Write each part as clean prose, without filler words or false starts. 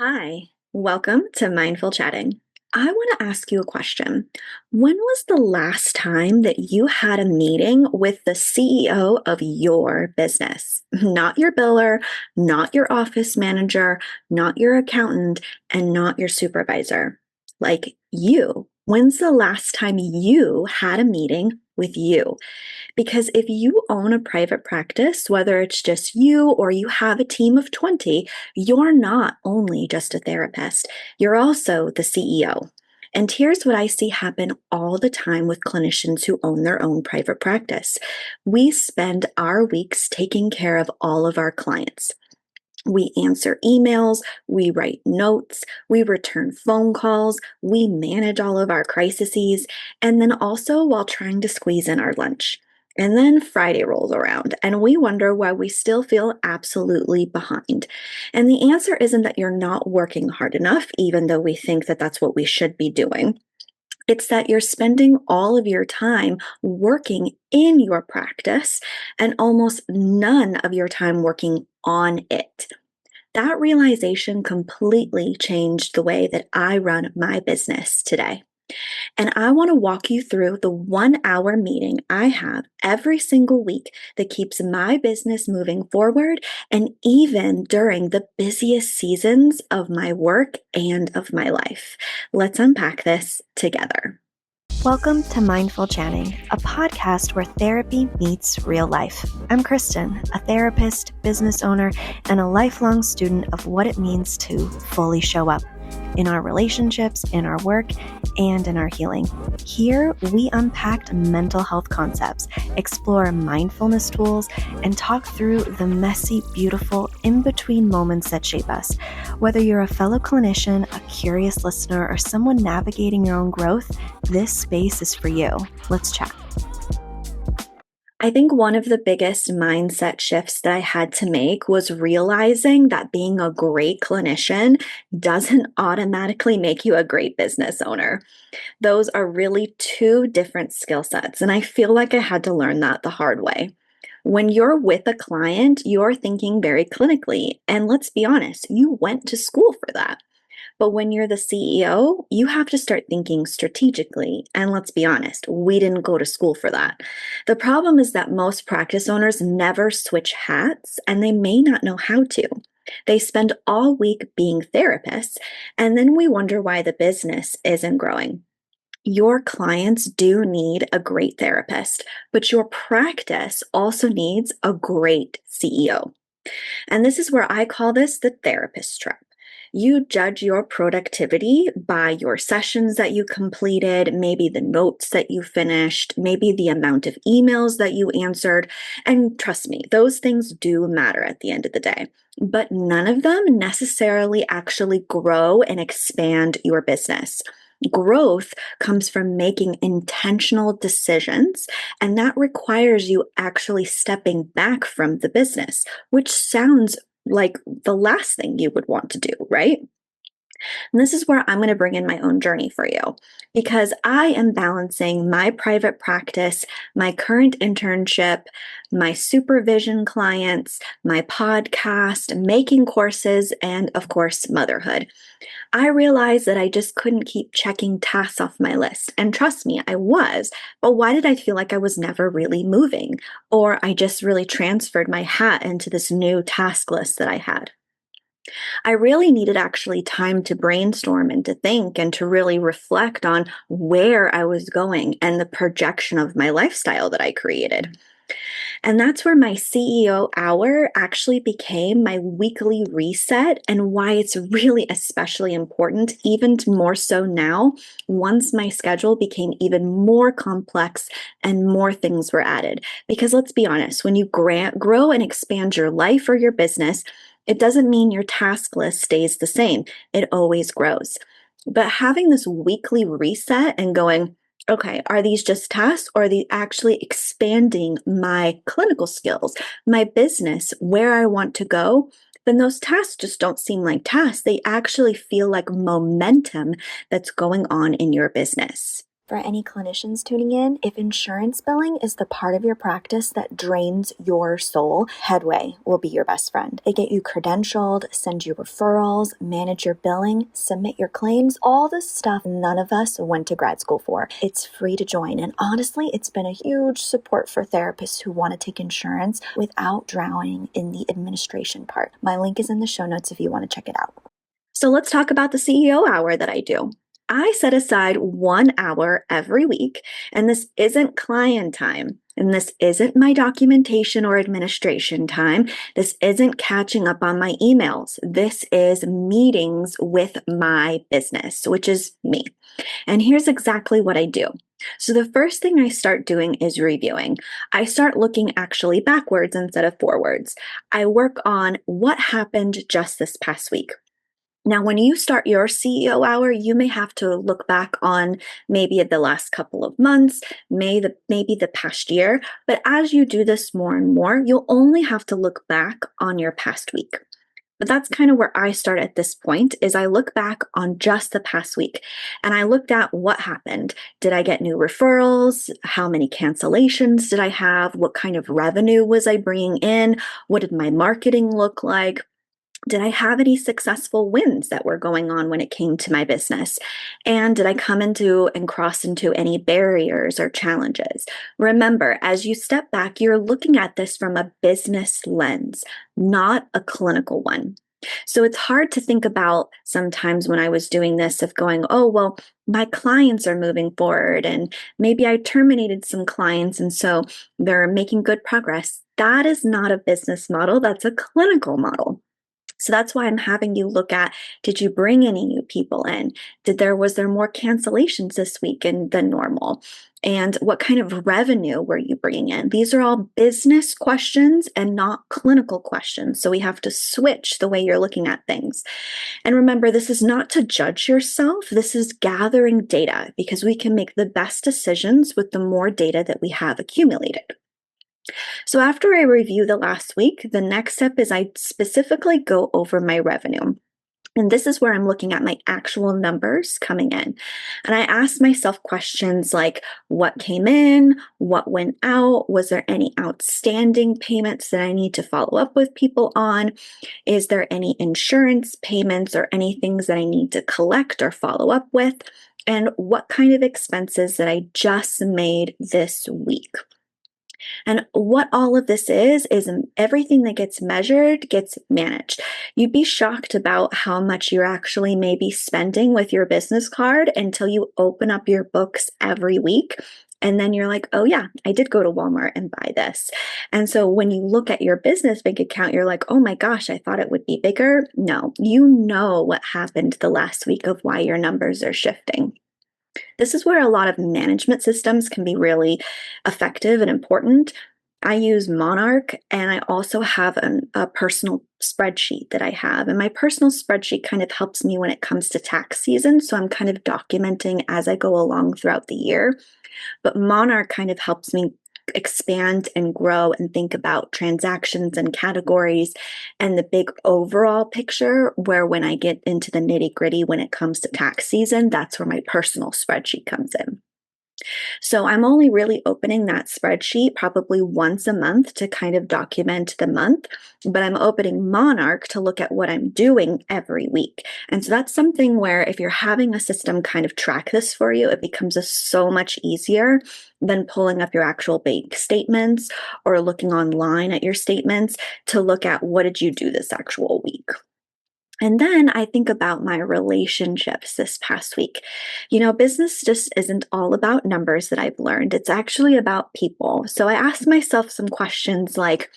Hi, welcome to Mindful Chatting. I want to ask you a question. When was the last time that you had a meeting with the CEO of your business? Not your biller, not your office manager, not your accountant, and not your supervisor. Like you. When's the last time you had a meeting with you? Because if you own a private practice, whether it's just you or you have a team of 20, you're not only just a therapist, you're also the CEO. And here's what I see happen all the time with clinicians who own their own private practice. We spend our weeks taking care of all of our clients. We answer emails, we write notes, we return phone calls, we manage all of our crises, and then also while trying to squeeze in our lunch. And then Friday rolls around, and we wonder why we still feel absolutely behind. And the answer isn't that you're not working hard enough, even though we think that that's what we should be doing. It's that you're spending all of your time working in your practice and almost none of your time working on it. That realization completely changed the way that I run my business today. And I want to walk you through the 1 hour meeting I have every single week that keeps my business moving forward and even during the busiest seasons of my work and of my life. Let's unpack this together. Welcome to Mindful Chatting, a podcast where therapy meets real life. I'm Kristen, a therapist, business owner, and a lifelong student of what it means to fully show up in our relationships, in our work, and in our healing. Here, we unpack mental health concepts, explore mindfulness tools, and talk through the messy, beautiful, in-between moments that shape us. Whether you're a fellow clinician, a curious listener, or someone navigating your own growth, this space is for you. Let's chat. I think one of the biggest mindset shifts that I had to make was realizing that being a great clinician doesn't automatically make you a great business owner. Those are really two different skill sets, and I feel like I had to learn that the hard way. When you're with a client, you're thinking very clinically, and let's be honest, you went to school for that. But when you're the CEO, you have to start thinking strategically. And let's be honest, we didn't go to school for that. The problem is that most practice owners never switch hats and they may not know how to. They spend all week being therapists, and then we wonder why the business isn't growing. Your clients do need a great therapist, but your practice also needs a great CEO. And this is where I call this the therapist trap. You judge your productivity by your sessions that you completed, maybe the notes that you finished, maybe the amount of emails that you answered. And trust me, those things do matter at the end of the day. But none of them necessarily actually grow and expand your business. Growth comes from making intentional decisions, and that requires you actually stepping back from the business, which sounds like the last thing you would want to do, right? And this is where I'm going to bring in my own journey for you because I am balancing my private practice, my current internship, my supervision clients, my podcast, making courses, and of course, motherhood. I realized that I just couldn't keep checking tasks off my list. And trust me, I was. But why did I feel like I was never really moving? Or I just really transferred my hat into this new task list that I had. I really needed actually time to brainstorm and to think and to really reflect on where I was going and the projection of my lifestyle that I created. And that's where my CEO hour actually became my weekly reset and why it's really especially important, even more so now, once my schedule became even more complex and more things were added. Because let's be honest, when you grow and expand your life or your business, it doesn't mean your task list stays the same. It always grows. But having this weekly reset and going, okay, are these just tasks or are they actually expanding my clinical skills, my business, where I want to go? Then those tasks just don't seem like tasks. They actually feel like momentum that's going on in your business. For any clinicians tuning in, if insurance billing is the part of your practice that drains your soul, Headway will be your best friend. They get you credentialed, send you referrals, manage your billing, submit your claims, all the stuff none of us went to grad school for. It's free to join, and honestly, it's been a huge support for therapists who want to take insurance without drowning in the administration part. My link is in the show notes if you want to check it out. So let's talk about the CEO hour that I do. I set aside 1 hour every week, and this isn't client time, and this isn't my documentation or administration time. This isn't catching up on my emails. This is meetings with my business, which is me. And here's exactly what I do. So the first thing I start doing is reviewing. I start looking actually backwards instead of forwards. I work on what happened just this past week. Now, when you start your CEO hour, you may have to look back on maybe the last couple of months, maybe the past year. But as you do this more and more, you'll only have to look back on your past week. But that's kind of where I start at this point is I look back on just the past week and I looked at what happened. Did I get new referrals? How many cancellations did I have? What kind of revenue was I bringing in? What did my marketing look like? Did I have any successful wins that were going on when it came to my business? And did I come into and cross into any barriers or challenges? Remember, as you step back, you're looking at this from a business lens, not a clinical one. So it's hard to think about sometimes when I was doing this of going, oh, well, my clients are moving forward and maybe I terminated some clients and so they're making good progress. That is not a business model, that's a clinical model. So that's why I'm having you look at, did you bring any new people in? Was there more cancellations this week than normal? And what kind of revenue were you bringing in? These are all business questions and not clinical questions. So we have to switch the way you're looking at things. And remember, this is not to judge yourself. This is gathering data because we can make the best decisions with the more data that we have accumulated. So after I review the last week, the next step is I specifically go over my revenue. And this is where I'm looking at my actual numbers coming in. And I ask myself questions like what came in, what went out, was there any outstanding payments that I need to follow up with people on? Is there any insurance payments or any things that I need to collect or follow up with? And what kind of expenses that I just made this week? And what all of this is everything that gets measured gets managed. You'd be shocked about how much you're actually maybe spending with your business card until you open up your books every week. And then you're like, oh, yeah, I did go to Walmart and buy this. And so when you look at your business bank account, you're like, oh my gosh, I thought it would be bigger. No, you know what happened the last week of why your numbers are shifting. This is where a lot of management systems can be really effective and important. I use Monarch and I also have a personal spreadsheet that I have. And my personal spreadsheet kind of helps me when it comes to tax season. So I'm kind of documenting as I go along throughout the year. But Monarch kind of helps me expand and grow and think about transactions and categories and the big overall picture, where when I get into the nitty gritty when it comes to tax season, that's where my personal spreadsheet comes in. So I'm only really opening that spreadsheet probably once a month to kind of document the month, but I'm opening Monarch to look at what I'm doing every week. And so that's something where if you're having a system kind of track this for you, it becomes so much easier than pulling up your actual bank statements or looking online at your statements to look at what did you do this actual week. And then I think about my relationships this past week. You know, business just isn't all about numbers that I've learned. It's actually about people. So I asked myself some questions like,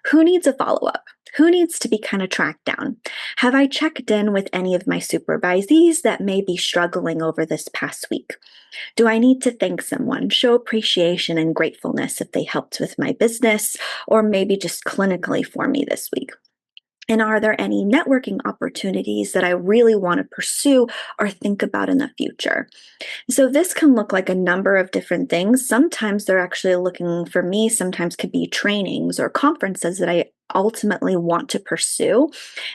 who needs a follow-up? Who needs to be kind of tracked down? Have I checked in with any of my supervisees that may be struggling over this past week? Do I need to thank someone, show appreciation and gratefulness if they helped with my business, or maybe just clinically for me this week? And are there any networking opportunities that I really want to pursue or think about in the future? So this can look like a number of different things. Sometimes they're actually looking for me, sometimes could be trainings or conferences that I ultimately want to pursue.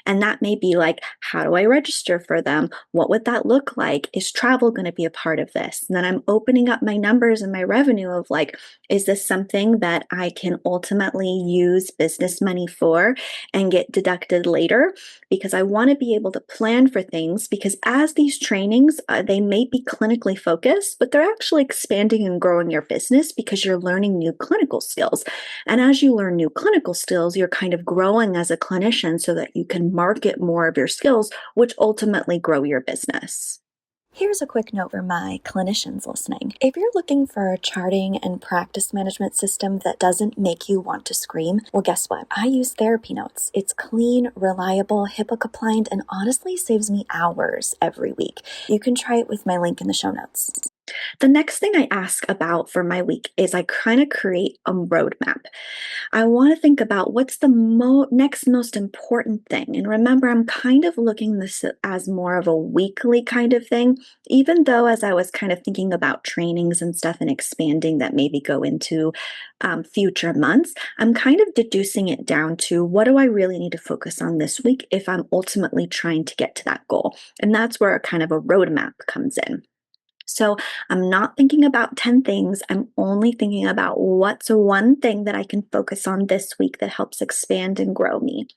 And that may be like, how do I register for them? What would that look like? Is travel going to be a part of this? And then I'm opening up my numbers and my revenue of like, is this something that I can ultimately use business money for and get deducted later? Because I want to be able to plan for things, because as these trainings, they may be clinically focused, but they're actually expanding and growing your business because you're learning new clinical skills. And as you learn new clinical skills, you're kind of growing as a clinician so that you can market more of your skills, which ultimately grow your business. Here's a quick note for my clinicians listening. If you're looking for a charting and practice management system that doesn't make you want to scream, well, guess what? I use TherapyNotes. It's clean, reliable, HIPAA compliant, and honestly saves me hours every week. You can try it with my link in the show notes. The next thing I ask about for my week is I kind of create a roadmap. I want to think about what's the next most important thing. And remember, I'm kind of looking this as more of a weekly kind of thing, even though as I was kind of thinking about trainings and stuff and expanding that maybe go into future months, I'm kind of deducing it down to what do I really need to focus on this week if I'm ultimately trying to get to that goal. And that's where kind of a roadmap comes in. So I'm not thinking about 10 things. I'm only thinking about what's one thing that I can focus on this week that helps expand and grow me.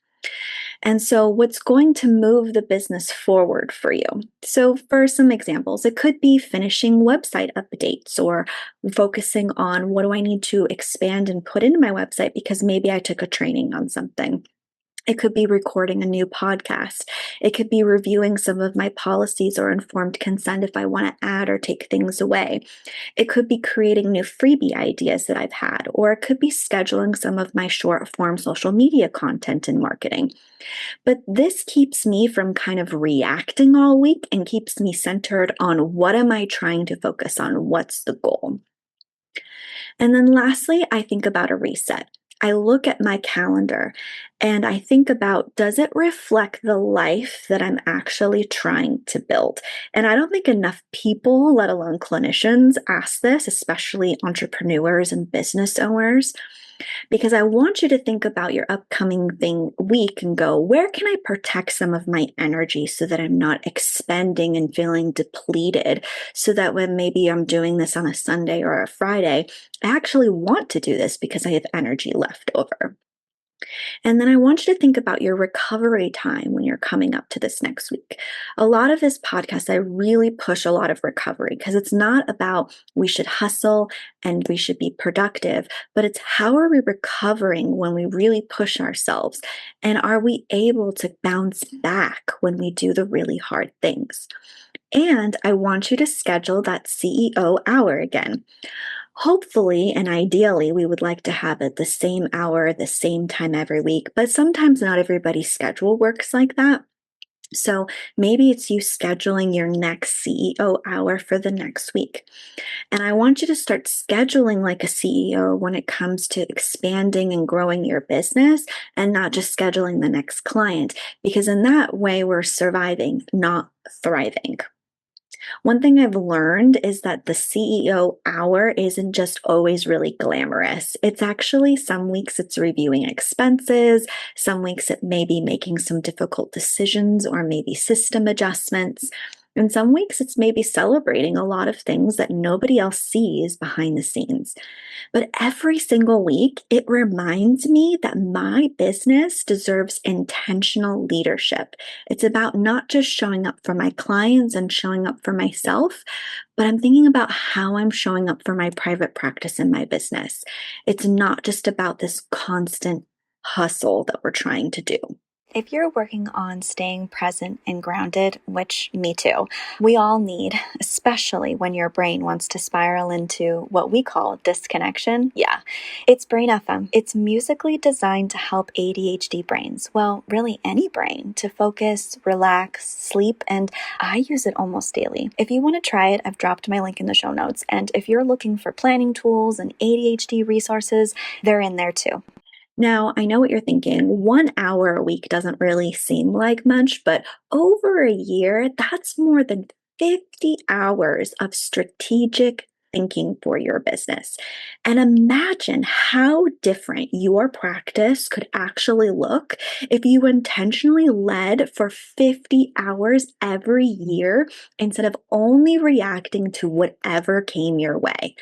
And so, what's going to move the business forward for you? So, for some examples, it could be finishing website updates or focusing on what do I need to expand and put into my website because maybe I took a training on something. It could be recording a new podcast. It could be reviewing some of my policies or informed consent if I want to add or take things away. It could be creating new freebie ideas that I've had, or it could be scheduling some of my short form social media content and marketing. But this keeps me from kind of reacting all week and keeps me centered on what am I trying to focus on? What's the goal? And then lastly, I think about a reset. I look at my calendar and I think about, does it reflect the life that I'm actually trying to build? And I don't think enough people, let alone clinicians, ask this, especially entrepreneurs and business owners, because I want you to think about your upcoming week and go, where can I protect some of my energy so that I'm not expending and feeling depleted? So that when maybe I'm doing this on a Sunday or a Friday, I actually want to do this because I have energy left over. And then I want you to think about your recovery time when you're coming up to this next week. A lot of this podcast, I really push a lot of recovery because it's not about we should hustle and we should be productive, but it's how are we recovering when we really push ourselves? And are we able to bounce back when we do the really hard things? And I want you to schedule that CEO hour again. Hopefully and ideally, we would like to have it the same hour, the same time every week, but sometimes not everybody's schedule works like that. So maybe it's you scheduling your next CEO hour for the next week. And I want you to start scheduling like a CEO when it comes to expanding and growing your business and not just scheduling the next client, because in that way, we're surviving, not thriving. One thing I've learned is that the CEO hour isn't just always really glamorous. It's actually some weeks it's reviewing expenses, some weeks it may be making some difficult decisions or maybe system adjustments. And some weeks it's maybe celebrating a lot of things that nobody else sees behind the scenes. But every single week, it reminds me that my business deserves intentional leadership. It's about not just showing up for my clients and showing up for myself, but I'm thinking about how I'm showing up for my private practice and my business. It's not just about this constant hustle that we're trying to do. If you're working on staying present and grounded, which me too, we all need, especially when your brain wants to spiral into what we call disconnection. Yeah, it's Brain FM. It's musically designed to help ADHD brains, well, really any brain, to focus, relax, sleep, and I use it almost daily. If you want to try it, I've dropped my link in the show notes. And if you're looking for planning tools and ADHD resources, they're in there too. Now, I know what you're thinking. 1 hour a week doesn't really seem like much, but over a year, that's more than 50 hours of strategic thinking for your business. And imagine how different your practice could actually look if you intentionally led for 50 hours every year instead of only reacting to whatever came your way.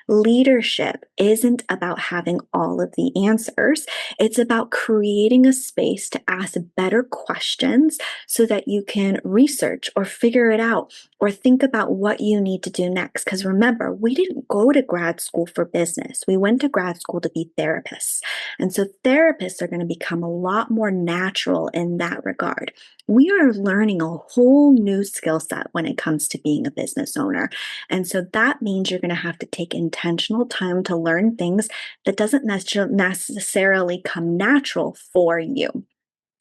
Leadership isn't about having all of the answers. It's about creating a space to ask better questions so that you can research or figure it out or think about what you need to do next. Because remember, we didn't go to grad school for business. We went to grad school to be therapists. And so therapists are going to become a lot more natural in that regard. We are learning a whole new skill set when it comes to being a business owner. And so that means you're going to have to take intentional time to learn things that doesn't necessarily come natural for you.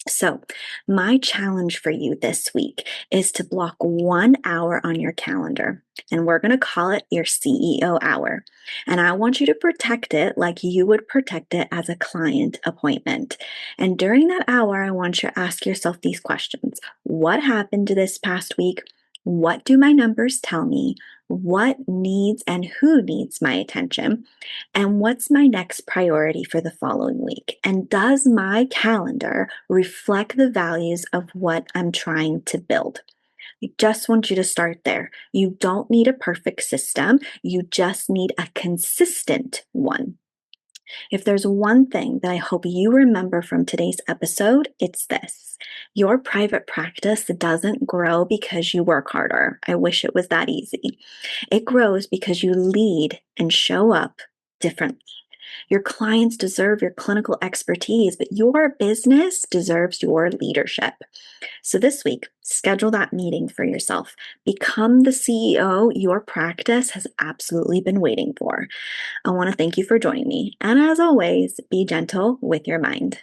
So, my challenge for you this week is to block 1 hour on your calendar, and we're going to call it your CEO hour. And I want you to protect it like you would protect it as a client appointment. And during that hour, I want you to ask yourself these questions. What happened this past week? What do my numbers tell me? What needs and who needs my attention? And what's my next priority for the following week? And does my calendar reflect the values of what I'm trying to build? I just want you to start there. You don't need a perfect system, you just need a consistent one. If there's one thing that I hope you remember from today's episode, it's this. Your private practice doesn't grow because you work harder. I wish it was that easy. It grows because you lead and show up differently. Your clients deserve your clinical expertise, but your business deserves your leadership. So this week, schedule that meeting for yourself. Become the CEO your practice has absolutely been waiting for. I want to thank you for joining me. And as always, be gentle with your mind.